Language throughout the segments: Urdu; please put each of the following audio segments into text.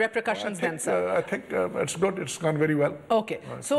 repercussions then, sir. I think it's good, it's gone very well. Okay, so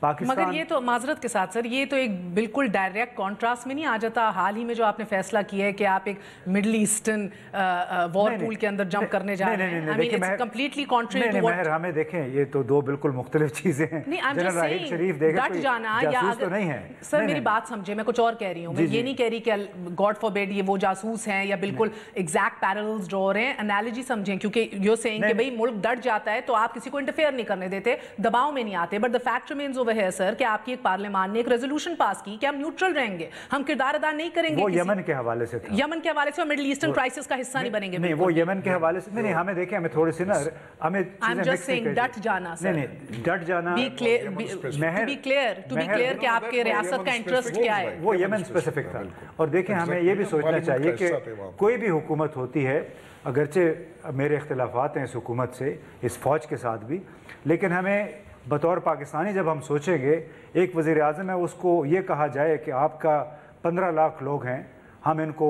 Pakistan مگر یہ تو معذرت کے ساتھ سر یہ تو ایک بالکل ڈائریکٹ کانٹراسٹ میں نہیں آ جاتا حال ہی میں جو آپ نے فیصلہ کیا ہے کہ آپ ایک مڈل ایسٹرن وار پول کے اندر جمپ کرنے جا رہے ہیں. I mean it's completely contrary to what مہر ہمیں دیکھیں یہ تو دو بالکل مختلف چیزیں ہیں. جنرل راحیل شریف دیکھیں ڈٹ جانا یا تو نہیں ہے. سر میری بات سمجھے میں کچھ اور کہہ رہی ہوں میں یہ نہیں کہہ رہی کہ گاڈ فاربیڈ یہ وہ جاسوس ہیں یا بالکل ایگزیکٹ پیرلز ڈرا رہے ہیں. انالوجی سمجھیں کیونکہ یو سیئنگ کہ بھئی ملک ڈٹ جاتا ہے تو آپ کسی کو انٹرفیئر نہیں کرنے دیتے دباؤ میں نہیں آتے. But the fact remains over here سر کہ آپ کی ایک پارلیمان نے ایک ریزولوشن پاس کی کہ ہم نیوٹرل رہیں گے ہم کردار ادا نہیں کریں گے. وہ یمن کے حوالے سے تھا. یمن کے حوالے سے اور مڈل ایسٹرن کرائسس کا حصہ نہیں بنیں گے. نہیں وہ یمن کے حوالے سے نہیں ہمیں دیکھیں ہمیں تھوڑی سی نا ہمیں I'm just saying ڈٹ جانا سر. نہیں ڈٹ جانا to be clear کہ آپ کے ریاست کا انٹرسٹ کیا ہے. وہ یمن اسپیسیفک تھا. اور دیکھیں ہمیں یہ بھی سوچنا چاہیے کہ کوئی بھی حکومت ہوتی ہے اگرچہ میرے اختلافات ہیں اس حکومت سے اس فوج کے ساتھ بھی لیکن ہمیں بطور پاکستانی جب ہم سوچیں گے ایک وزیر اعظم ہے اس کو یہ کہا جائے کہ آپ کا 15 لاکھ لوگ ہیں ہم ان کو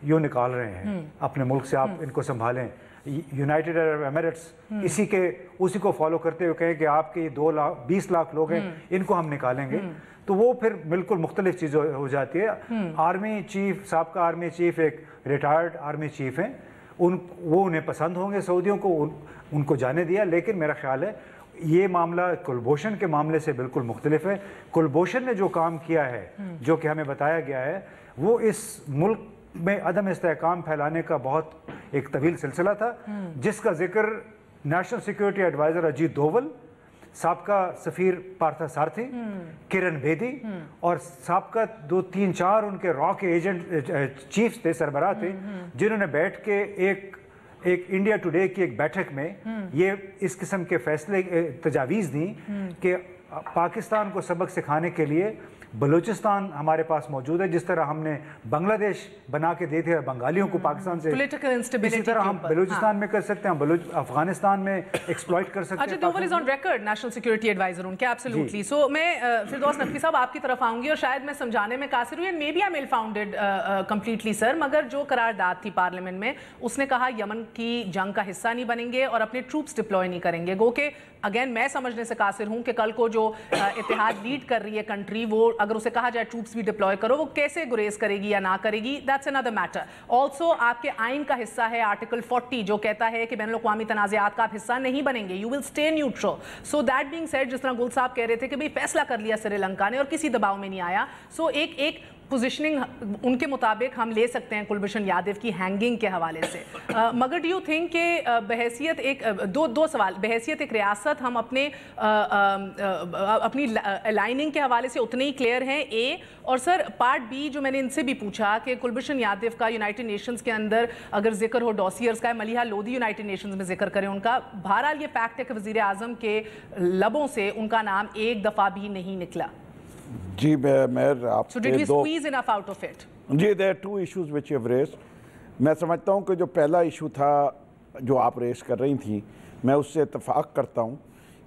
یوں نکال رہے ہیں اپنے ملک سے آپ ان کو سنبھالیں. یونائٹڈ عرب ایمریٹس اسی کو فالو کرتے ہوئے کہیں کہ آپ کے 20 لاکھ لوگ ہیں ان کو ہم نکالیں گے تو وہ پھر بالکل مختلف چیز ہو جاتی ہے. آرمی چیف سابقہ آرمی چیف ایک ریٹائرڈ آرمی چیف ہیں وہ انہیں پسند ہوں گے سعودیوں کو ان کو جانے دیا لیکن میرا خیال ہے یہ معاملہ کلبھوشن کے معاملے سے بالکل مختلف ہے. کلبھوشن نے جو کام کیا ہے جو کہ ہمیں بتایا گیا ہے وہ اس ملک میں عدم استحکام پھیلانے کا بہت ایک طویل سلسلہ تھا جس کا ذکر national security advisor Ajit Doval سابقہ سفیر پارتھا سارتھی کرن بیدی اور سابقہ 2-3-4 ان کے را کے ایجنٹ چیفز تھے سربراہ تھے جنہوں نے بیٹھ کے ایک انڈیا ٹوڈے کی ایک بیٹھک میں یہ اس قسم کے فیصلے تجاویز دیں کہ پاکستان کو سبق سکھانے کے لیے بلوچستان ہمارے پاس موجود ہے جس طرح ہم نے بنگلہ دیش بنا کے دے تھے بنگالیوں کو پاکستان سے اسی طرح ہم بلوچستان میں کر سکتے ہیں افغانستان میں ایکسپلائٹ کر سکتے ہیں. Ajit Doval is on record national security adviser ان کے ایبسلیوٹلی. سو میں فردوس نقوی صاحب آپ کی طرف آؤں گی اور شاید میں سمجھانے میں قاصر ہوئی and may be I mail founded completely sir مگر جو قرارداد تھی پارلیمنٹ میں اس نے کہا یمن کی جنگ کا حصہ نہیں بنیں گے اور اپنے ٹروپس ڈپلوائے نہیں کریں گے. گو کہ اگین میں سمجھنے سے قاصر ہوں کہ کل کو جو اتحاد لیڈ کر رہی ہے کنٹری وہ اگر اسے کہا جائے ٹروپس بھی ڈپلوائے کرو وہ کیسے گریز کرے گی یا نہ کرے گی دیٹس another matter. آلسو آپ کے آئین کا حصہ ہے آرٹیکل 40 جو کہتا ہے کہ بین الاقوامی تنازعات کا آپ حصہ نہیں بنیں گے you will stay neutral. So that being said جس طرح گل صاحب کہہ رہے تھے کہ بھئی فیصلہ کر لیا سری لنکا نے اور کسی دباؤ میں نہیں آیا. سو ایک پوزیشننگ ان کے مطابق ہم لے سکتے ہیں کلبھوشن یادو کی ہینگنگ کے حوالے سے. مگر ڈو یو تھنک کہ بحیثیت ایک دو سوال بحیثیت ایک ریاست ہم اپنی الائننگ کے حوالے سے اتنے ہی کلیئر ہیں اے اور سر پارٹ بی جو میں نے ان سے بھی پوچھا کہ کلبھوشن یادو کا یونائٹڈ نیشنز کے اندر اگر ذکر ہو ڈوسیئرز کا ملیحہ لودھی یونائٹڈ نیشنز میں ذکر کریں ان کا بہرحال یہ فیکٹ ہے کہ وزیر اعظم کے لبوں سے ان کا نام ایک دفعہ بھی نہیں نکلا. جی میں آپ So did we squeeze enough out of it? G there are two issues which you have raised. میں سمجھتا ہوں کہ جو پہلا ایشو تھا جو آپ ریز کر رہی تھیں میں اس سے اتفاق کرتا ہوں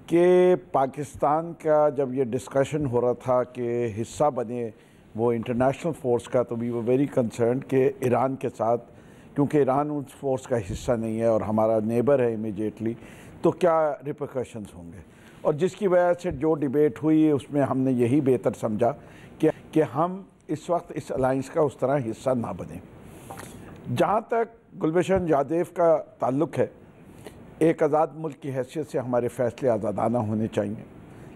کہ پاکستان کا جب یہ ڈسکشن ہو رہا تھا کہ حصہ بنے وہ انٹرنیشنل فورس کا تو we were very concerned کہ ایران کے ساتھ کیونکہ ایران اس فورس کا حصہ نہیں ہے اور ہمارا نیبر ہے امیجیٹلی تو کیا ریپرکشنز ہوں گے. اور جس کی وجہ سے جو ڈیبیٹ ہوئی اس میں ہم نے یہی بہتر سمجھا کہ ہم اس وقت اس الائنس کا اس طرح حصہ نہ بنیں. جہاں تک کلبھوشن یادو کا تعلق ہے ایک آزاد ملک کی حیثیت سے ہمارے فیصلے آزادانہ ہونے چاہیے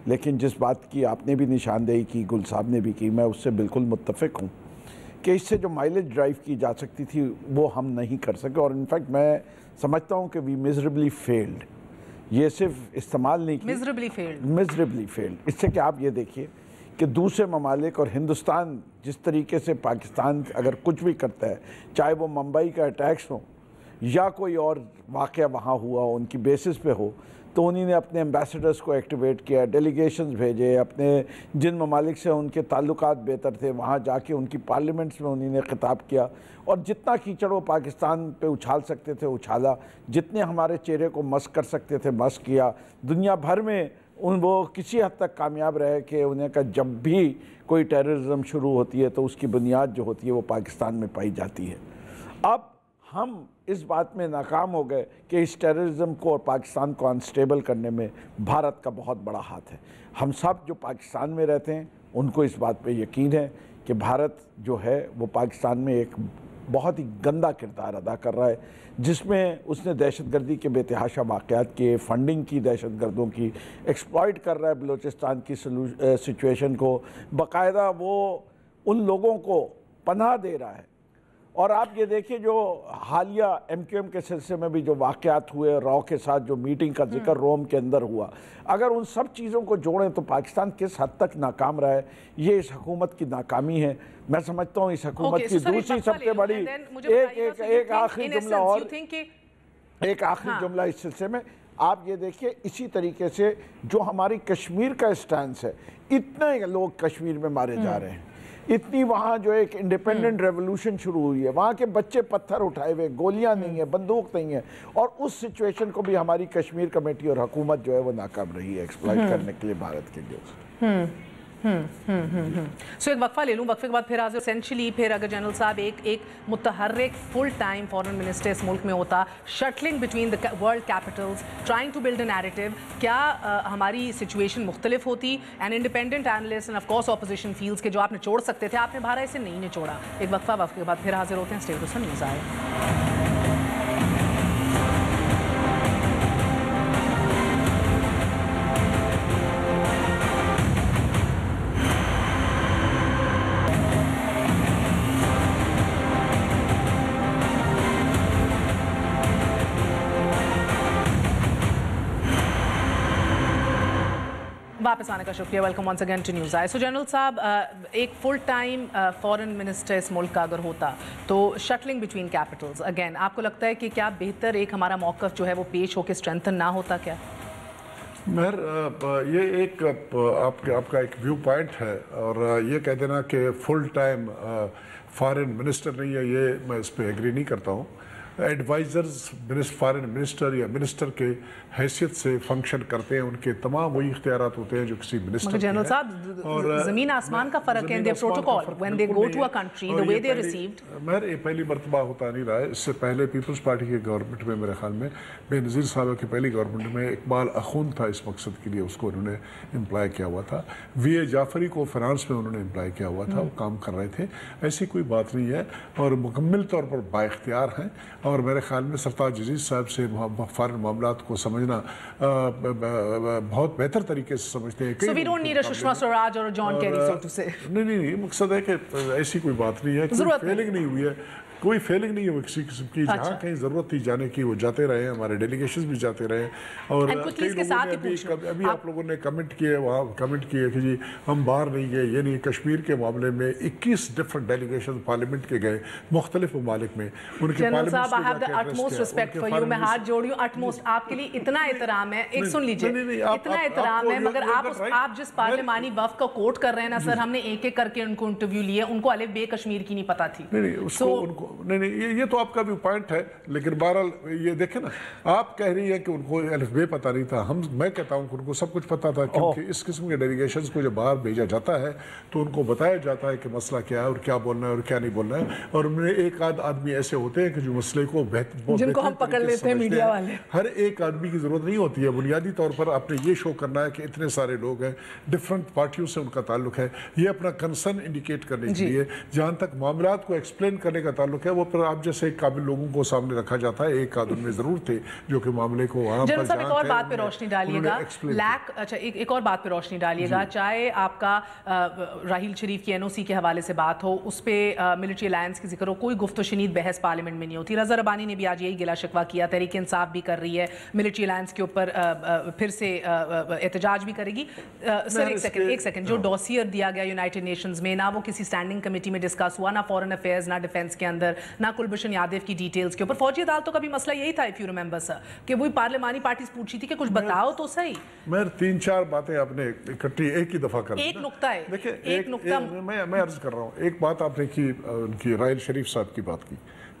لیکن جس بات کی آپ نے بھی نشاندہی کی گل صاحب نے بھی کی میں اس سے بالکل متفق ہوں کہ اس سے جو مائلیج ڈرائیو کی جا سکتی تھی وہ ہم نہیں کر سکے. اور انفیکٹ میں سمجھتا ہوں کہ وی میزریبلی فیلڈ. یہ صرف استعمال نہیں کی میزریبلی فیلڈ. اس سے کہ آپ یہ دیکھیے کہ دوسرے ممالک اور ہندوستان جس طریقے سے پاکستان اگر کچھ بھی کرتا ہے چاہے وہ ممبئی کا اٹیکس ہو یا کوئی اور واقعہ وہاں ہوا ہو ان کی بیسس پہ ہو تو انہی نے اپنے ایمبیسڈرز کو ایکٹیویٹ کیا ڈیلیگیشنز بھیجے اپنے جن ممالک سے ان کے تعلقات بہتر تھے وہاں جا کے ان کی پارلیمنٹس میں انہی نے خطاب کیا اور جتنا کیچڑ وہ پاکستان پہ اچھال سکتے تھے اچھالا جتنے ہمارے چہرے کو مسک کر سکتے تھے مسک کیا. دنیا بھر میں وہ کسی حد تک کامیاب رہے کہ انہیں کا جب بھی کوئی ٹیررزم شروع ہوتی ہے تو اس کی بنیاد جو ہوتی ہے وہ پاکستان میں پائی جاتی ہے. اب ہم اس بات میں ناکام ہو گئے کہ اس ٹیررزم کو اور پاکستان کو انسٹیبل کرنے میں بھارت کا بہت بڑا ہاتھ ہے. ہم سب جو پاکستان میں رہتے ہیں ان کو اس بات پہ یقین ہے کہ بھارت جو ہے وہ پاکستان میں ایک بہت ہی گندا کردار ادا کر رہا ہے، جس میں اس نے دہشت گردی کے بے تحاشا واقعات کیے، فنڈنگ کی دہشت گردوں کی، ایکسپلائٹ کر رہا ہے بلوچستان کی سچویشن کو، باقاعدہ وہ ان لوگوں کو پناہ دے رہا ہے. اور آپ یہ دیکھیں جو حالیہ ایم کیو ایم کے سلسلے میں بھی جو واقعات ہوئے، راؤ کے ساتھ جو میٹنگ کا ذکر روم کے اندر ہوا، اگر ان سب چیزوں کو جوڑیں تو پاکستان کس حد تک ناکام رہا ہے. یہ اس حکومت کی ناکامی ہے. میں سمجھتا ہوں اس حکومت کی دوسری سب سے بڑی ایک آخری جملہ اور ایک آخری جملہ اس سلسلے میں آپ یہ دیکھیں، اسی طریقے سے جو ہماری کشمیر کا اسٹینس ہے، اتنے لوگ کشمیر میں مارے جا رہے ہیں، اتنی وہاں جو ایک انڈیپینڈنٹ ریولوشن شروع ہوئی ہے، وہاں کے بچے پتھر اٹھائے ہوئے، گولیاں نہیں ہیں، بندوق نہیں ہے، اور اس سچویشن کو بھی ہماری کشمیر کمیٹی اور حکومت جو ہے وہ ناکام رہی ہے ایکسپلائٹ کرنے کے لیے بھارت کے لیے. سو ایک وقفہ لے لوں، وقفے کے بعد پھر حاضر. اسینشلی پھر اگر جنرل صاحب ایک متحرک فل ٹائم فورن منسٹر اس ملک میں ہوتا، shuttling between the world capitals, trying to build a narrative, کیا ہماری سچویشن مختلف ہوتی؟ An independent analyst and of course opposition fields کے جو آپ نچوڑ سکتے تھے، آپ نے بھارت اسے نہیں نچوڑا. ایک وقفہ کے بعد پھر حاضر ہوتے ہیں. اسٹے ود نیوز آئے. واپس آنے کا شکریہ. Welcome once again to news I. So general صاحب، ایک فل ٹائم فورن منسٹر اس ملک کا اگر ہوتا تو شٹلنگ بٹوین کیپٹلز، اگین آپ کو لگتا ہے کہ کیا بہتر ایک ہمارا موقف جو ہے وہ پیش ہو کے اسٹرینتھن نہ ہوتا کیا؟ مہر، یہ ایک آپ کا ایک ویو پوائنٹ ہے، اور یہ کہہ دینا کہ فل ٹائم فارن منسٹر نہیں ہے، یہ میں اس پہ ایگری نہیں کرتا ہوں. ایڈوائزرز فارن منسٹر یا منسٹر کے حیثیت سے فنکشن کرتے ہیں، ان کے تمام وہی اختیارات ہوتے ہیں جو کسی منسٹر کے ہیں. جنرل صاحب، زمین آسمان کا فرق ہے. their protocol when they go to a country, the way they received. مہر، یہ پہلی مرتبہ ہوتا نہیں رہا ہے. اس سے پہلے پیپلز پارٹی کے گورنمنٹ میں میرے خیال میں بے نظیر صاحب کی پہلی گورنمنٹ میں اقبال اخون تھا اس مقصد کے لیے، اس کو انہوں نے امپلائی کیا ہوا تھا. وی اے جعفری کو فنانس میں انہوں نے امپلائی کیا ہوا تھا، وہ کام کر رہے تھے. ایسی کوئی بات نہیں ہے، اور مکمل طور پر با اختیار ہیں. اور میرے خیال میں سرتاج عزیز صاحب سے فارن معاملات کو سمجھنا بہت بہتر طریقے سے سمجھتے ہیں. So we don't need a Sushma Swaraj or a John Kerry, so to say. نہیں، مقصد ہے کہ ایسی کوئی بات نہیں ہے، کوئی فیلنگ نہیں ہوئی ہے، کوئی فیلنگ نہیں ہے کسی قسم کی. جہاں کہیں ضرورت تھی جانے کی وہ جاتے رہے ہیں، ہمارے ڈیلیگیشنز بھی جاتے رہے ہیں. اور کئی لوگوں نے ابھی آپ لوگوں نے کمنٹ کیے، وہاں کمنٹ کیے کہ جی ہم باہر نہیں گئے. یعنی کشمیر کے معاملے میں 21 ڈفرنٹ ڈیلیگیشن پارلیمنٹ کے گئے مختلف ممالک میں. ان کے جنرل صاحب، I have the utmost respect for you. میں ہاتھ جوڑی ہوں. utmost آپ کے لیے اتنا احترام ہے. ایک سن لیجئے، اتنا احترام ہے، مگر آپ جس پارلیمانی وفد کا کوٹ کر رہے ہیں نا سر، ہم نے ایک ایک کر کے ان کو انٹرویو لیے، ان کو الف بے کشمیر کی نہیں پتا تھی. نہیں، یہ تو آپ کا بھی پوائنٹ ہے، لیکن بہرحال یہ دیکھیں نا، آپ کہہ رہی ہیں کہ ان کو الف بے پتہ نہیں تھا. میں کہتا ہوں کہ ان کو سب کچھ پتہ تھا، کیونکہ اس قسم کے ڈیلیگیشنز کو جب باہر بھیجا جاتا ہے تو ان کو بتایا جاتا ہے کہ مسئلہ کیا ہے اور کیا بولنا ہے اور کیا نہیں بولنا ہے. اور ان میں ایک آدھ آدمی ایسے ہوتے ہیں کہ جو مسئلے کو جن کو ہم پکڑ لیتے ہیں میڈیا والے. ہر ایک آدمی کی ضرورت نہیں ہوتی ہے. بنیادی طور پر آپ نے یہ شو کرنا ہے کہ اتنے سارے لوگ ہیں، ڈفرنٹ پارٹیوں سے ان کا تعلق ہے. یہ اپنا کنسرن انڈیکیٹ کرنے کے لیے، جہاں تک معاملات کو ایکسپلین کرنے کا تعلق ہے، وہ پر آپ جیسے قابل لوگوں کو سامنے رکھا جاتا ہے. ایک آدھ ان میں ضرور تھے جو کہ معاملے کو وہاں پر ایک اور بات پہ روشنی ڈالیے گا. اچھا، ایک اور بات پہ روشنی ڈالیے گا. چاہے آپ کا راحیل شریف کی این او سی کے حوالے سے بات ہو، اس پہ ملٹری الائنس کی ذکر ہو، کوئی گفت و شنید بحث پارلیمنٹ میں نہیں ہوتی. رضا ربانی نے بھی آج یہی گلا شکوہ کیا. تحریک انصاف بھی کر رہی ہے، ملٹری الائنس کے اوپر پھر سے احتجاج بھی کرے گی. سر ایک سیکنڈ، جو ڈوسیئر دیا گیا یونائٹڈ نیشنز میں، نہ وہ کسی اسٹینڈنگ کمیٹی میں ڈسکس ہوا، نہ فورن افیئرز، نہ ڈیفینس کے اندر، نہ کلبھوشن یادو کی ڈیٹیلز کے اوپر. فوجی عدالتوں کا بھی مسئلہ یہی تھا، اف یو ریممبر سر، کہ وہی پارلیمانی پارٹیز پوچھی تھی کہ کچھ بتاؤ تو صحیح. میں 3-4 باتیں آپ نے اکٹھی ایک ہی دفعہ کر دی. ایک نقطہ ہے، دیکھیں، ایک نقطہ میں عرض کر رہا ہوں. ایک بات آپ نے کی، ان کی راحیل شریف صاحب کی بات کی.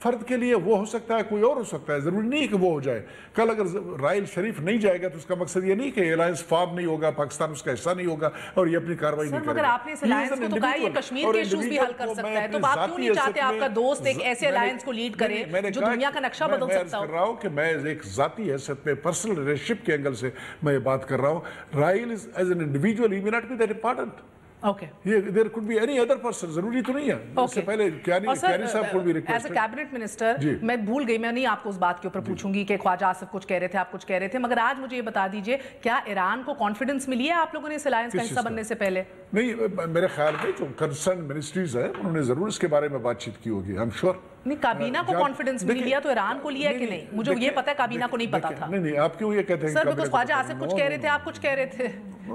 فرد کے لیے وہ ہو سکتا ہے, کوئی اور ہو سکتا ہے, ضروری نہیں کہ وہ ہو جائے. کل اگر راحیل شریف نہیں جائے گا تو اس کا مقصد یہ نہیں کہ الائنس فارم نہیں ہوگا, پاکستان اس کا حصہ نہیں ہوگا اور یہ اپنی کارروائی نہیں کرے گا. مگر آپ نے اس الائنس کو تو کہا یہ کشمیر کے ایشوز بھی حل کر سکتا ہے, تو آپ کیوں نہیں چاہتے آپ کا دوست ایک ایسے الائنس کو لیڈ کرے جو دنیا کا نقشہ بدل سکتا ہو؟ میں کر رہا ہوں کہ میں ایک ذاتی حیثیت میں پرسنل ریلیشنشپ کے اینگل سے میں یہ بات کر رہا ہوں. Raheel as an individual he may not be that important. Okay. There could be any other person, ضروری تو نہیں ہے. اس سے پہلے کیانی صاحب کو بھی request as a cabinet minister میں بھول گئی, میں نہیں آپ کو اس بات کے اوپر پوچھوں گی کہ خواجہ آصف کچھ کہہ رہے تھے, آپ کچھ کہہ رہے تھے, مگر آج مجھے یہ بتا دیجئے کیا ایران کو کانفیڈنس ملی ہے آپ لوگوں نے اس الائنس کا حصہ بننے سے پہلے؟ نہیں, میرے خیال میں جو کنسرن منسٹریز ہیں انہوں نے ضرور اس کے بارے میں بات چیت کی ہوگی, I'm sure. نہیں, کابینہ کو کانفیڈنس مل لیا تو ایران کو لیا کہ نہیں؟ مجھے یہ پتا ہے کابینہ کو نہیں پتا تھا. نہیں, آپ کیوں یہ کہتے ہیں؟ سر بیکاز خواجہ آصف کچھ کہہ رہے تھے, آپ کچھ کہہ رہے تھے,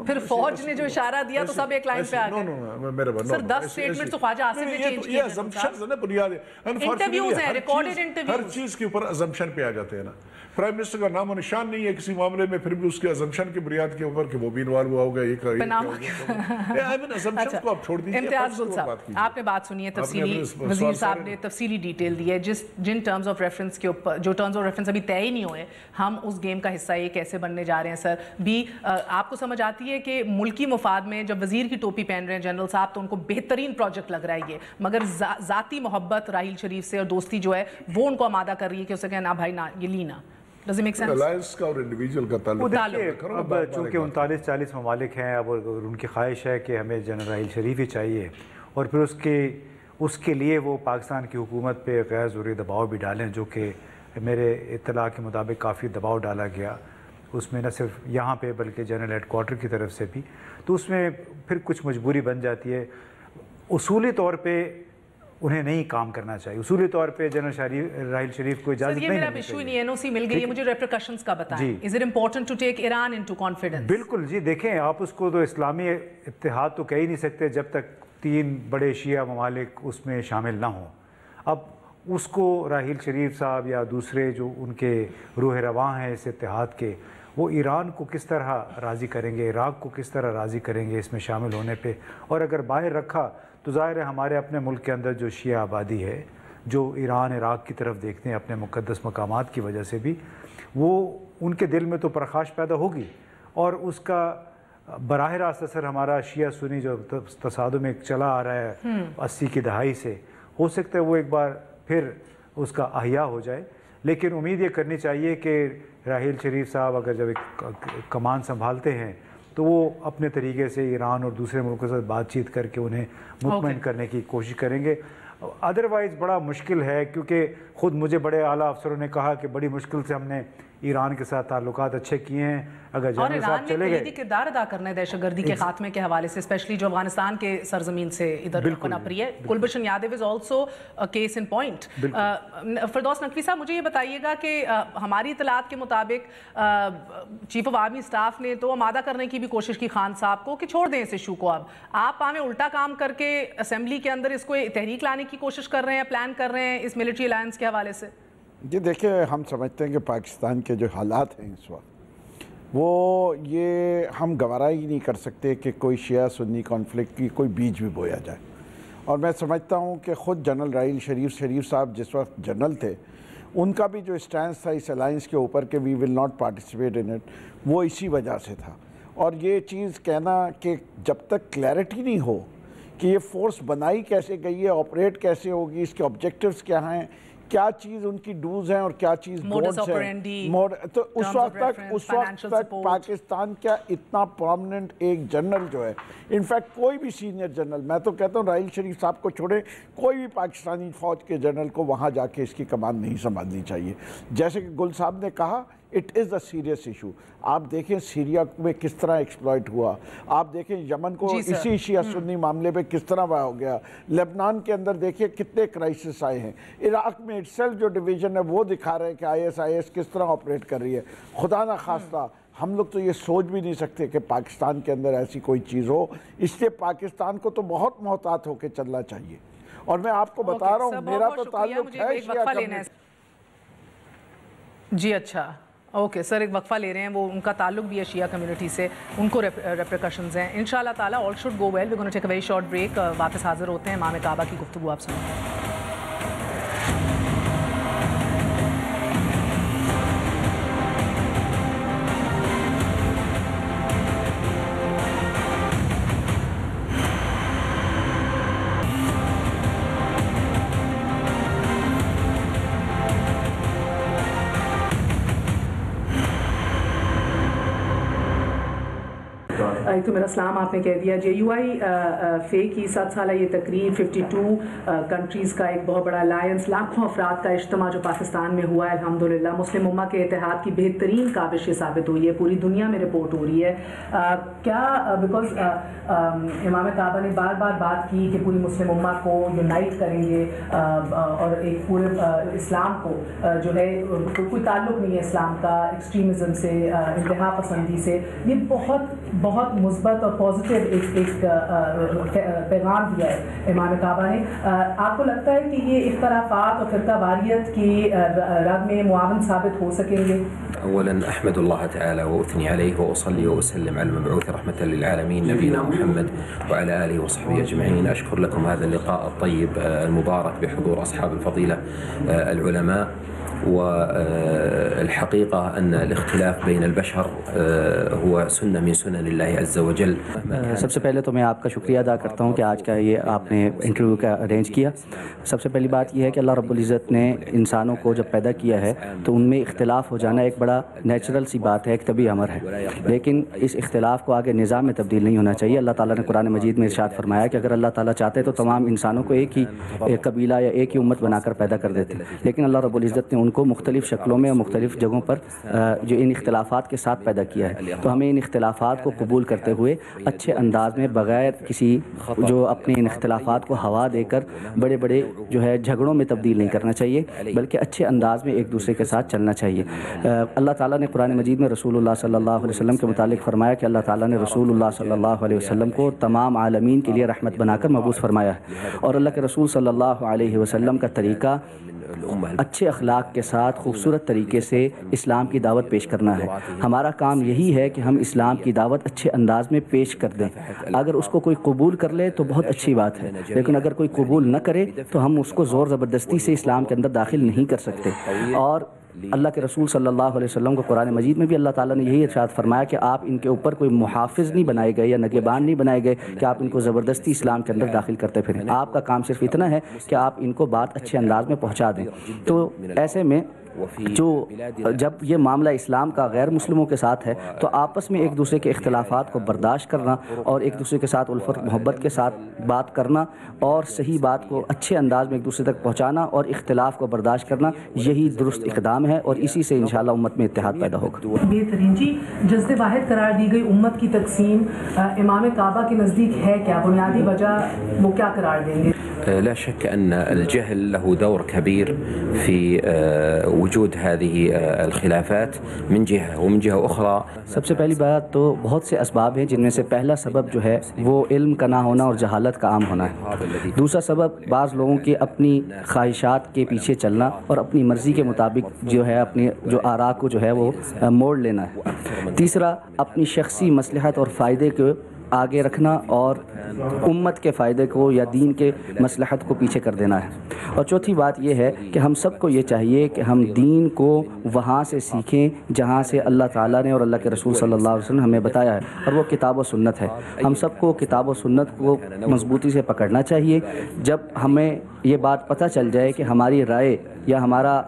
پھر فوج نے جو اشارہ دیا تو سب ایک لائن پہ آ گئے. سر 10 اسٹیٹمنٹ تو خواجہ آصف نے چینج کیے. یہ اسمپشنز ہیں نا, بنیاد ہے. انٹرویوز ہیں, ریکارڈڈ انٹرویوز. ہر چیز کے اوپر اسمپشن پہ آ جاتے ہیں نا. پرائم منسٹر کا نام و نشان نہیں ہے کسی معاملے میں, پھر بھی اس کے اسمپشن کی بنیاد کے اوپر کہ وہ بھی انوالو ہوا ہوگا, یہ اسمپشنز کو آپ چھوڑ دیجیے. امتیاز گل صاحب, آپ نے بات سنی ہے تفصیلی, وزیر صاحب نے تفصیلی ڈیٹیل دی ہے جن ٹرمز آف ریفرنس کے اوپر, جو ٹرمز آف ریفرنس ابھی طے ہی نہیں ہوئے, ہم اس گیم کا حصہ یہ کیسے بننے جا رہے ہیں. سر بھی آپ کو سمجھ آتی ہے کہ ملکی مفاد میں جب وزیر کی ٹوپی پہن رہے ہیں جنرل صاحب تو ان کو بہترین پروجیکٹ لگ رہا ہے یہ, مگر ذاتی محبت راحیل شریف سے اور دوستی جو ہے وہ ان کو آمادہ کر رہی ہے کہ اسے کہنا بھائی نا یہ لینا. Does it make sense? Alliance کا اور انڈیویجول کا تعلق, اب چونکہ 39-40 ممالک ہیں, اب ان کی خواہش ہے کہ ہمیں جنرل راحیل شریف ہی چاہیے, اور پھر اس کے لیے وہ پاکستان کی حکومت پہ غیر ضروری دباؤ بھی ڈالیں, جو کہ میرے اطلاع کے مطابق کافی دباؤ ڈالا گیا اس میں, نہ صرف یہاں پہ بلکہ جنرل ہیڈ کوارٹر کی طرف سے بھی. تو اس میں پھر کچھ مجبوری بن جاتی ہے. اصولی طور پہ انہیں نہیں کام کرنا چاہیے, اصولی طور پہ جنرل راحیل شریف کو اجازت نہیں ملنی چاہیے. یہ میرا ایشو مل گئی ہے, مجھے ریپریکشنز کا بتائیں. Is it important to take Iran into confidence? بالکل جی, دیکھیں آپ اس کو تو اسلامی اتحاد تو کہہ ہی نہیں سکتے جب تک 3 بڑے شیعہ ممالک اس میں شامل نہ ہوں. اب اس کو راحیل شریف صاحب یا دوسرے جو ان کے روح رواں ہیں اس اتحاد کے, وہ ایران کو کس طرح راضی کریں گے, عراق کو کس طرح راضی کریں گے اس میں شامل ہونے پہ. اور اگر باہر رکھا تو ظاہر ہے ہمارے اپنے ملک کے اندر جو شیعہ آبادی ہے جو ایران عراق کی طرف دیکھتے ہیں اپنے مقدس مقامات کی وجہ سے بھی, وہ ان کے دل میں تو پرخاش پیدا ہوگی, اور اس کا براہ راست اثر ہمارا شیعہ سنی جو تصادم میں چلا آ رہا ہے 80 کی دہائی سے, ہو سکتا ہے وہ ایک بار پھر اس کا احیاء ہو جائے. لیکن امید یہ کرنی چاہیے کہ راحیل شریف صاحب اگر جب ایک کمان سنبھالتے ہیں تو وہ اپنے طریقے سے ایران اور دوسرے ملکوں سے بات چیت کر کے انہیں مطمئن کرنے کی کوشش کریں گے. ادروائز بڑا مشکل ہے, کیونکہ خود مجھے بڑے اعلیٰ افسروں نے کہا کہ بڑی مشکل سے ہم نے ایران کے ساتھ تعلقات اچھے کیے ہیں. اگر جنرل صاحب چلے گئے, کردار ادا کرنا ہے دہشت گردی کے خاتمے کے حوالے سے, اسپیشلی جو افغانستان کے سرزمین سے ادھر پنپ رہی ہے. Kulbhushan Yadav is also case in point. Firdous Naqvi صاحب, مجھے یہ بتائیے گا کہ ہماری اطلاعات کے مطابق چیف آف آرمی اسٹاف نے تو آمادہ کرنے کی بھی کوشش کی خان صاحب کو کہ چھوڑ دیں اس ایشو کو. اب آپ ہمیں الٹا کام کر کے اسمبلی کے اندر اس کو تحریک لانے کی کوشش کر رہے ہیں, پلان کر رہے ہیں اس ملٹری الائنس کے حوالے سے. جی دیکھیں, ہم سمجھتے ہیں کہ پاکستان کے جو حالات ہیں اس وقت, وہ یہ ہم گوارا ہی نہیں کر سکتے کہ کوئی شیعہ سنی کانفلکٹ کی کوئی بیج بھی بویا جائے. اور میں سمجھتا ہوں کہ خود جنرل راحیل شریف صاحب جس وقت جنرل تھے, ان کا بھی جو اسٹینس تھا اس الائنس کے اوپر کہ we will not participate in it, وہ اسی وجہ سے تھا. اور یہ چیز کہنا کہ جب تک کلیئرٹی نہیں ہو کہ یہ فورس بنائی کیسے گئی ہے, آپریٹ کیسے ہوگی, اس کے آبجیکٹیوز کیا ہیں, کیا چیز ان کی ڈوز ہیں اور کیا چیز ڈونٹس ہیں, تو اس وقت تک پاکستان کیا اتنا پرومننٹ ایک جنرل جو ہے, انفیکٹ کوئی بھی سینئر جنرل, میں تو کہتا ہوں راحیل شریف صاحب کو چھوڑے, کوئی بھی پاکستانی فوج کے جنرل کو وہاں جا کے اس کی کمان نہیں سنبھالنی چاہیے. جیسے کہ گل صاحب نے کہا, it is a serious issue. آپ دیکھیں سیریا میں کس طرح ایکسپلائٹ ہوا, آپ دیکھیں یمن کو اسی شیعہ سنی معاملے پہ کس طرح ہو گیا, لیبنان کے اندر دیکھیں کتنے کرائسس آئے ہیں, عراق میں اٹسیلف جو ڈویژن ہے وہ دکھا رہے ہیں کہ آئی ایس کس طرح آپریٹ کر رہی ہے. خدا نہ خواستہ ہم لوگ تو یہ سوچ بھی نہیں سکتے کہ پاکستان کے اندر ایسی کوئی چیز ہو, اس لیے پاکستان کو تو بہت محتاط ہو کے چلنا چاہیے. اور میں آپ کو بتا رہا ہوں, میرا تو تعلق ہے شیعہ کمیونٹی. جی اچھا, اوکے سر, ایک وقفہ لے رہے ہیں, وہ ان کا تعلق بھی ہے شیعہ کمیونٹی سے, ان کو ریپریکشنز ہیں. انشاءاللہ تعالیٰ all should go well. We gonna take a very short break. واپس حاضر ہوتے ہیں امام کعبہ کی گفتگو آپ سنیں. ایک تو میرا سلام آپ نے کہہ دیا. JUI فے کی 7 سالہ یہ تقریب 52 کنٹریز کا ایک بہت بڑا الائنس، لاکھوں افراد کا اجتماع جو پاکستان میں ہوا ہے الحمدللہ، مسلم امہ کے اتحاد کی بہترین کاوش یہ ثابت ہوئی ہے، پوری دنیا میں رپورٹ ہو رہی ہے. کیا بیکاز امام کعبہ نے بار بار بات کی کہ پوری مسلم امہ کو یونائٹ کریں گے اور ایک پورے اسلام کو جو ہے کوئی تعلق نہیں ہے اسلام کا ایکسٹریمزم سے، انتہا پسندی سے. یہ بہت مثبت اور پازیٹیو ایک پیغام دیا ہے امام کعبہ نے. آپ کو لگتا ہے کہ یہ اختلافات اور فرقہ واریت کی رگ میں معاون ثابت ہو سکیں گے؟ اولا احمد اللہ تعالی واثنی علیہ واصلی واسلم علی المبعوث رحمة للعالمین نبینا محمد وعلى آله وصحبه اجمعین. اشکر لكم هذا اللقاء الطيب المبارك بحضور اصحاب الفضیلہ العلماء. والحقيقة أن الاختلاف بين البشر هو سنة من سنن الله عز وجل. سب سے پہلے تو میں آپ کا شکریہ ادا کرتا ہوں کہ آج کا یہ آپ نے انٹرویو کا ارینج کیا. سب سے پہلی بات یہ ہے کہ اللہ رب العزت نے انسانوں کو جب پیدا کیا ہے تو ان میں اختلاف ہو جانا ایک بڑا نیچرل سی بات ہے، ایک طبی امر ہے، لیکن اس اختلاف کو آگے نظام میں تبدیل نہیں ہونا چاہیے. اللہ تعالیٰ نے قرآن مجید میں ارشاد فرمایا کہ اگر اللہ تعالیٰ چاہتے تو تمام انسانوں کو ایک ہی قبیلہ یا ایک ہی امت بنا کر پیدا کر دیتے، لیکن اللہ رب العزت نے ان کو مختلف شکلوں میں اور مختلف جگہوں پر جو ان اختلافات کے ساتھ پیدا کیا ہے. تو ہمیں ان اختلافات کو قبول کرتے ہوئے اچھے انداز میں، بغیر کسی جو اپنے ان اختلافات کو ہوا دے کر بڑے بڑے جو ہے جھگڑوں میں تبدیل نہیں کرنا چاہیے، بلکہ اچھے انداز میں ایک دوسرے کے ساتھ چلنا چاہیے. اللہ تعالیٰ نے قرآن مجید میں رسول اللہ صلی اللہ علیہ وسلم کے متعلق فرمایا کہ اللہ تعالیٰ نے رسول اللہ صلی اللہ علیہ وسلم کو تمام عالمین کے لیے رحمت بنا کر مبعوث فرمایا ہے. اور اللہ کے رسول صلی اللہ علیہ وسلم کا طریقہ اچھے اخلاق کے ساتھ خوبصورت طریقے سے اسلام کی دعوت پیش کرنا ہے. ہمارا کام یہی ہے کہ ہم اسلام کی دعوت اچھے انداز میں پیش کر دیں. اگر اس کو کوئی قبول کر لے تو بہت اچھی بات ہے، لیکن اگر کوئی قبول نہ کرے تو ہم اس کو زور زبردستی سے اسلام کے اندر داخل نہیں کر سکتے. اور اللہ کے رسول صلی اللہ علیہ وسلم کو قرآن مجید میں بھی اللہ تعالیٰ نے یہی ارشاد فرمایا کہ آپ ان کے اوپر کوئی محافظ نہیں بنائے گئے یا نگہبان نہیں بنائے گئے کہ آپ ان کو زبردستی اسلام کے اندر داخل کرتے پھریں. آپ کا کام صرف اتنا ہے کہ آپ ان کو بات اچھے انداز میں پہنچا دیں. تو ایسے میں جب یہ معاملہ اسلام کا غیر مسلموں کے ساتھ ہے تو آپس میں ایک دوسرے کے اختلافات کو برداشت کرنا اور ایک دوسرے کے ساتھ الفت محبت کے ساتھ بات کرنا اور صحیح بات کو اچھے انداز میں ایک دوسرے تک پہنچانا اور اختلاف کو برداشت کرنا، یہی درست اقدام ہے اور اسی سے انشاءاللہ امت میں اتحاد پیدا ہوگا. بہترین جی، جزد واحد قرار دی گئی امت کی تقسیم امام کعبہ کے نزدیک ہے کیا؟ بنیادی وجہ وہ کیا قرار دیں گے؟ لا شك أن الجهل له دور كبير في وجود هذه الخلافات من جهة، ومن جهة أخرى سب سے پہلی بات تو بہت سے اسباب ہیں جن میں سے پہلا سبب جو ہے وہ علم کا نہ ہونا اور جہالت کا عام ہونا ہے. دوسرا سبب بعض لوگوں کے اپنی خواہشات کے پیچھے چلنا اور اپنی مرضی کے مطابق جو ہے اپنی جو آراء کو جو ہے وہ موڑ لینا ہے. تیسرا اپنی شخصی مصلحت اور فائدے کو آگے رکھنا اور امت کے فائدے کو یا دین کے مصلحت کو پیچھے کر دینا ہے. اور چوتھی بات یہ ہے کہ ہم سب کو یہ چاہیے کہ ہم دین کو وہاں سے سیکھیں جہاں سے اللہ تعالیٰ نے اور اللہ کے رسول صلی اللہ علیہ وسلم نے ہمیں بتایا ہے، اور وہ کتاب و سنت ہے. ہم سب کو کتاب و سنت کو مضبوطی سے پکڑنا چاہیے. جب ہمیں یہ بات پتہ چل جائے کہ ہماری رائے یا ہمارا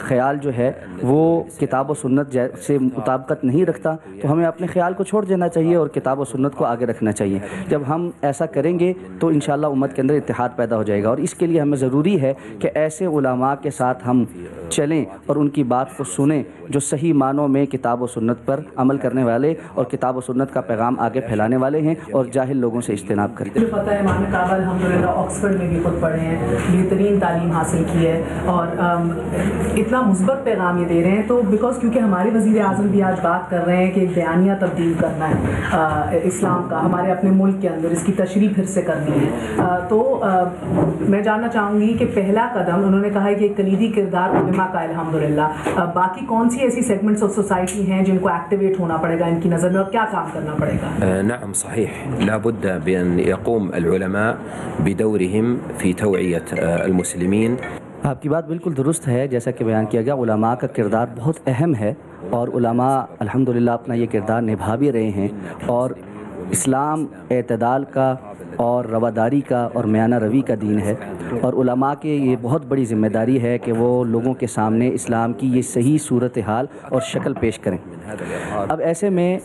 خیال جو ہے وہ کتاب و سنت سے مطابقت نہیں رکھتا تو ہمیں اپنے خیال کو چھوڑ دینا چاہیے اور کتاب و سنت کو آگے رکھنا چاہیے. جب ہم ایسا کریں گے تو انشاءاللہ امت کے اندر اتحاد پیدا ہو جائے گا. اور اس کے لیے ہمیں ضروری ہے کہ ایسے علماء کے ساتھ ہم چلیں اور ان کی بات کو سنیں جو صحیح معنوں میں کتاب و سنت پر عمل کرنے والے اور کتاب و سنت کا پیغام آگے پھیلانے والے ہیں اور جاہل لوگوں سے اجتناب کریں. مجھے پتہ ہے امام کعبہ الحمدللہ آکسفورڈ میں بھی خود پڑھے ہیں، بہترین تعلیم حاصل کی ہے اور اتنا مثبت پیغام یہ دے رہے ہیں. تو بیکاز کیونکہ ہمارے وزیر اعظم بھی آج بات کر رہے ہیں کہ ایک بیانیہ تبدیل کرنا ہے اسلام کا ہمارے اپنے ملک کے اندر، اس کی تشریح پھر سے کرنی ہے. تو میں جاننا چاہوں گی کہ پہلا قدم انہوں نے کہا ہے کہ ایک کلیدی کردار علماء کا الحمدللہ، باقی کون سی ایسی سیگمنٹس آف سوسائٹی ہیں جن کو ایکٹیویٹ ہونا پڑے گا ان کی نظر میں اور کیا کام کرنا پڑے گا؟ نعم صحيح، لا بد بأن يقوم العلماء بدورهم في توعية المسلمين. آپ کی بات بالکل درست ہے. جیسا کہ بیان کیا گیا علماء کا کردار بہت اہم ہے اور علماء الحمدللہ اپنا یہ کردار نبھا بھی رہے ہیں. اور اسلام اعتدال کا اور رواداری کا اور میانہ روی کا دین ہے، اور علماء کے یہ بہت بڑی ذمہ داری ہے کہ وہ لوگوں کے سامنے اسلام کی یہ صحیح صورتحال اور شکل پیش کریں۔ اب ایسے میں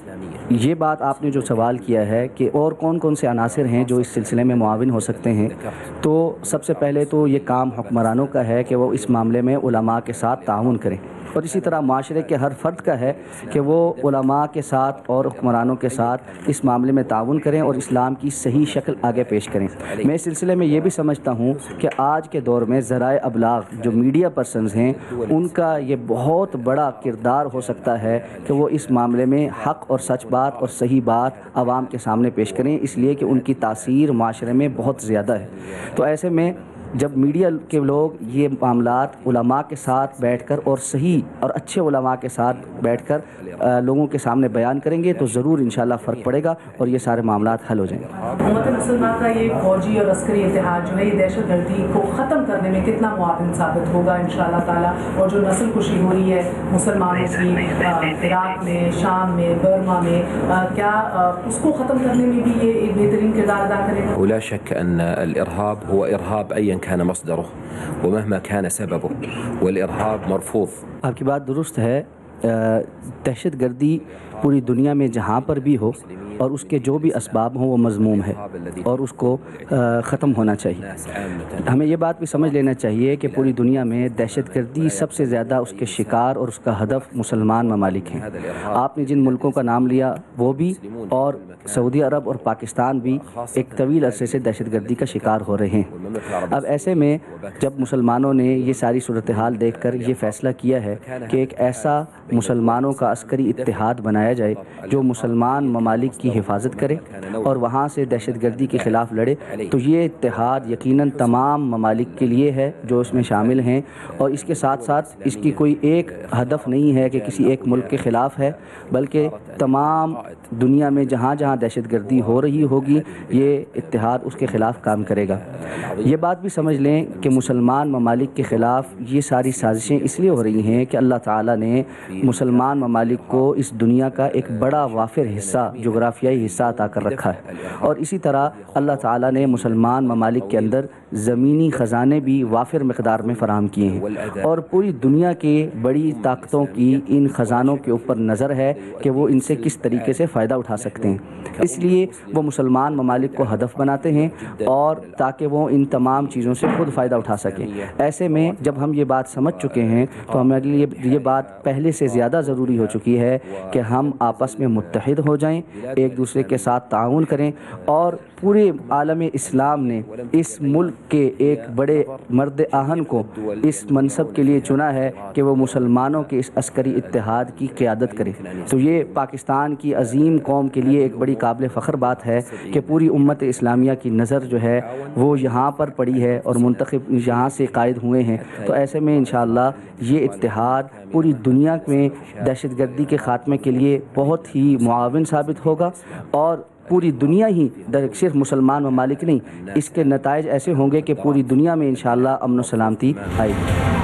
یہ بات آپ نے جو سوال کیا ہے کہ اور کون کون سے عناصر ہیں جو اس سلسلے میں معاون ہو سکتے ہیں، تو سب سے پہلے تو یہ کام حکمرانوں کا ہے کہ وہ اس معاملے میں علماء کے ساتھ تعاون کریں، اور اسی طرح معاشرے کے ہر فرد کا ہے کہ وہ علماء کے ساتھ اور حکمرانوں کے ساتھ اس معاملے میں تعاون کریں اور اسلام کی صحیح شکل آگے پیش کریں۔ میں اس سلسلے میں یہ بھی سمجھتا ہوں کہ آج کے دور میں ذرائع ابلاغ جو میڈیا پرسنز ہیں، ان کا یہ بہت بڑا کردار ہو سکتا ہے کہ وہ اس معاملے میں حق اور سچ بات اور صحیح بات عوام کے سامنے پیش کریں، اس لیے کہ ان کی تاثیر معاشرے میں بہت زیادہ ہے۔ تو ایسے میں جب میڈیا کے لوگ یہ معاملات علماء کے ساتھ بیٹھ کر اور صحیح اور اچھے علماء کے ساتھ بیٹھ کر لوگوں کے سامنے بیان کریں گے تو ضرور انشاءاللہ فرق پڑے گا اور یہ سارے معاملات حل ہو جائیں گے۔ امت مسلمہ کا یہ فوجی اور عسکری اتحاد جو ہے یہ دہشت گردی کو ختم کرنے میں کتنا معاون ثابت ہوگا انشاءاللہ تعالیٰ، اور جو نسل کشی ہو رہی ہے مسلمانوں کی عراق میں، شام میں، برما میں، کیا اس کو ختم کرنے میں بھی یہ ایک بہترین کردار ادا کرے گا؟ ولا شك أن الإرهاب هو إرهاب أيا كان مصدره ومهما كان سببه، والإرهاب مرفوض۔ آپ کی بات درست ہے، دہشت گردی پوری دنیا میں جہاں پر بھی ہو اور اس کے جو بھی اسباب ہوں وہ مذموم ہے اور اس کو ختم ہونا چاہیے۔ ہمیں یہ بات بھی سمجھ لینا چاہیے کہ پوری دنیا میں دہشت گردی سب سے زیادہ اس کے شکار اور اس کا ہدف مسلمان ممالک ہیں۔ آپ نے جن ملکوں کا نام لیا وہ بھی، اور سعودی عرب اور پاکستان بھی ایک طویل عرصے سے دہشت گردی کا شکار ہو رہے ہیں۔ اب ایسے میں جب مسلمانوں نے یہ ساری صورتحال دیکھ کر یہ فیصلہ کیا ہے کہ ایک ایسا مسلمانوں کا عسکری اتحاد بنایا جائے جو مسلمان ممالک کی حفاظت کرے اور وہاں سے دہشت گردی کے خلاف لڑے، تو یہ اتحاد یقیناً تمام ممالک کے لیے ہے جو اس میں شامل ہیں، اور اس کے ساتھ ساتھ اس کی کوئی ایک ہدف نہیں ہے کہ کسی ایک ملک کے خلاف ہے، بلکہ تمام دنیا میں جہاں جہاں دہشت گردی ہو رہی ہوگی یہ اتحاد اس کے خلاف کام کرے گا۔ یہ بات بھی سمجھ لیں کہ مسلمان ممالک کے خلاف یہ ساری سازشیں اس لیے ہو رہی ہیں کہ اللہ تعالیٰ نے مسلمان ممالک کو اس دنیا کا ایک بڑا وافر حصہ، جغرافیائی حصہ عطا کر رکھا ہے، اور اسی طرح اللہ تعالیٰ نے مسلمان ممالک کے اندر زمینی خزانے بھی وافر مقدار میں فراہم کیے ہیں، اور پوری دنیا کے بڑی طاقتوں کی ان خزانوں کے اوپر نظر ہے کہ وہ ان سے کس طریقے سے فائدہ اٹھا سکتے ہیں، اس لیے وہ مسلمان ممالک کو ہدف بناتے ہیں اور تاکہ وہ ان تمام چیزوں سے خود فائدہ اٹھا سکیں۔ ایسے میں جب ہم یہ بات سمجھ چکے ہیں تو ہمارے لیے یہ بات پہلے سے زیادہ ضروری ہو چکی ہے کہ ہم آپس میں متحد ہو جائیں، ایک دوسرے کے ساتھ تعاون کریں، اور پورے عالم اسلام نے اس ملک کے ایک بڑے مرد آہن کو اس منصب کے لیے چنا ہے کہ وہ مسلمانوں کے اس عسکری اتحاد کی قیادت کرے۔ تو یہ پاکستان کی عظیم قوم کے لیے ایک بڑی قابل فخر بات ہے کہ پوری امت اسلامیہ کی نظر جو ہے وہ یہاں پر پڑی ہے اور منتخب یہاں سے قائد ہوئے ہیں۔ تو ایسے میں انشاءاللہ یہ اتحاد پوری دنیا میں دہشت گردی کے خاتمے کے لیے بہت ہی معاون ثابت ہوگا، اور پوری دنیا ہی صرف مسلمان ممالک نہیں، اس کے نتائج ایسے ہوں گے کہ پوری دنیا میں انشاءاللہ امن و سلامتی آئے گی۔